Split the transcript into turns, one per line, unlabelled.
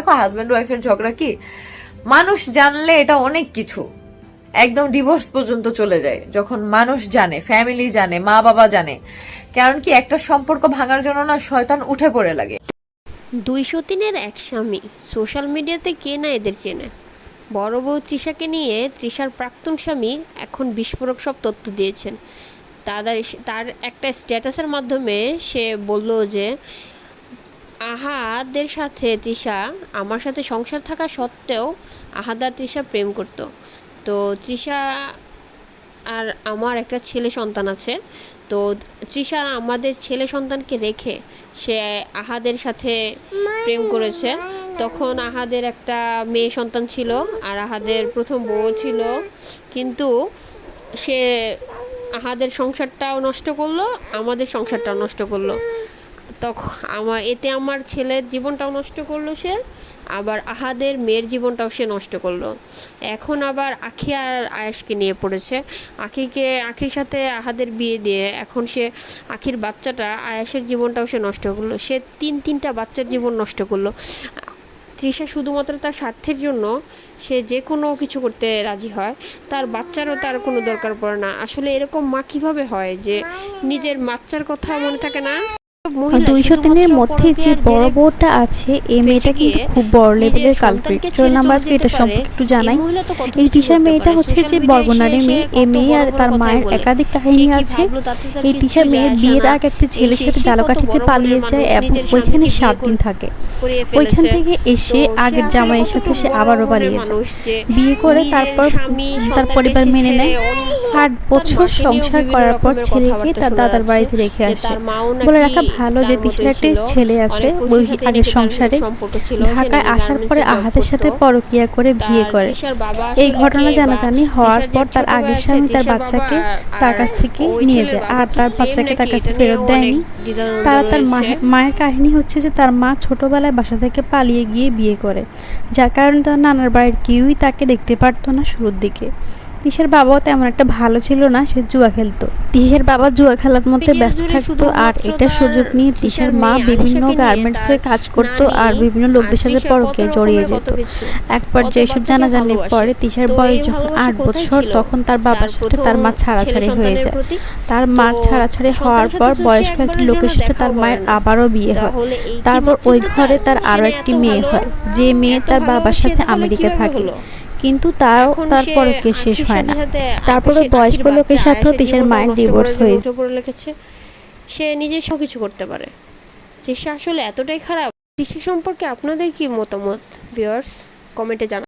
দেখো হাজব্যান্ড ওয়াইফের ঝগড়া কি মানুষ জানলে এটা অনেক কিছু, একদম ডিভোর্স পর্যন্ত চলে যায় যখন মানুষ জানে, ফ্যামিলি জানে, মা বাবা জানে। কারণ কি একটা সম্পর্ক ভাঙার জন্য না শয়তান উঠে পড়ে লাগে।
203-এর এক স্বামী, সোশ্যাল মিডিয়াতে কে না এদের চেনে। বড় বউ তৃষাকে নিয়ে তৃষার প্রাক্তন স্বামী এখন বিস্ফোরক সব তথ্য দিয়েছেন। তার একটা স্ট্যাটাসের মাধ্যমে সে বলল যে আহাদের সাথে তৃষা, আমার সাথে সংসার থাকা সত্ত্বেও আহাদ আর তৃষা প্রেম করত। তো তৃষা আর আমার একটা ছেলে সন্তান আছে, তো তৃষা আমাদের ছেলে সন্তানকে রেখে সে আহাদের সাথে প্রেম করেছে। তখন আহাদের একটা মেয়ে সন্তান ছিল আর আহাদের প্রথম বউ ছিল, কিন্তু সে আহাদের সংসারটাও নষ্ট করলো, আমাদের সংসারটাও নষ্ট করলো। তখন এতে আমার ছেলের জীবনটাও নষ্ট করলো সে, আবার আহাদের মেয়ের জীবনটাও সে নষ্ট করলো। এখন আবার আখি আর আয়েশকে নিয়ে পড়েছে। আখির সাথে আহাদের বিয়ে দিয়ে এখন সে আখির বাচ্চাটা আয়েশের জীবনটাও সে নষ্ট করলো। সে তিনটা বাচ্চার জীবন নষ্ট করলো। তৃষা শুধুমাত্র তার স্বার্থের জন্য সে যে কোনো কিছু করতে রাজি হয়, তার বাচ্চারও তার কোনো দরকার পড়ে না। আসলে এরকম মা কীভাবে হয় যে নিজের বাচ্চার কথা মনে থাকে না?
203-এর মধ্যে যে বড় বউটা আছে এই মেয়েটা কিন্তু খুব বড় লেভেলের কালপ্রিট। চল আমরা আজকে এটা সম্পর্কে একটু জানাই। এই তিশা মেয়েটা হচ্ছে যে বরগুনারের মেয়ে। এই মেয়ে আর তার মায়ের একাধিক কাহিনী আছে। এই তিশা মেয়ের বিয়ের আগে একটা ছেলের সাথে জালকাঠিতে পালিয়ে যায় এবং ওইখানে 7 দিন থাকে। ওইখান থেকে এসে আগের জামাইয়ের সাথে সে আবারও পালিয়ে যায়, বিয়ে করে তারপর তার পরিবার মেনে নেয়। 8 বছর সংসার করার পর ছেলেকে তার দাদার বাড়িতে রেখে আসে। বলে রাখা ভালো যে তিশার একটা ছেলে আছে ওই আগের সংসারে। ঢাকায় আসার পরে আহাদের সাথে পরকীয়া করে বিয়ে করে। এই ঘটনা জানাজানি হওয়ার পর তার আগের স্বামী তার বাচ্চাকে তার কাছ থেকে নিয়ে যায় আর তার বাচ্চাকে তার কাছে ফেরত দেয়নি। তার মায়ের কাহিনী হচ্ছে যে তার মা ছোটবেলায় বাসা থেকে পালিয়ে গিয়ে বিয়ে করে, যার কারণে তার নানার বাড়ির কেউই তাকে দেখতে পারতো না শুরুর দিকে। তিশার বাবাও তেমন একটা ভালো ছিল না, সে জুয়া খেলতো। তিশার বাবা জুয়া খেলার মধ্যে ব্যস্ত থাকতো আর এটা সুযোগ নিয়ে তিশার মা বিভিন্ন গার্মেন্টসে কাজ করতো আর বিভিন্ন লোকদের সাথে পরকীয়ায় জড়িয়ে যেত। এক পর্যায়ে এসব জানাজানির পরে তিশার বয়স যখন 8 বছর তখন তার বাবার সাথে তার মা ছাড়াছাড়ি হয়ে যায়। তার মা ছাড়াছাড়ি হওয়ার পর বয়স্ক একটি লোকের সাথে তার মায়ের আবারও বিয়ে হয়। তারপর ওই ঘরে তার আরও একটি মেয়ে হয়, যে মেয়ে তার বাবার সাথে আমেরিকা থাকে, কিন্তু তারপরে কে শেষ হয় না। তারপরে বয়স্ক লোকের সাথেও তিশার মায়ের ডিভোর্স হয়েছে।
সে নিজে সব কিছু করতে পারে, যে সে আসলে এতটাই খারাপ। কৃষি সম্পর্কে আপনাদের কি মতামত ভিউয়ার্স, কমেন্টে জানান।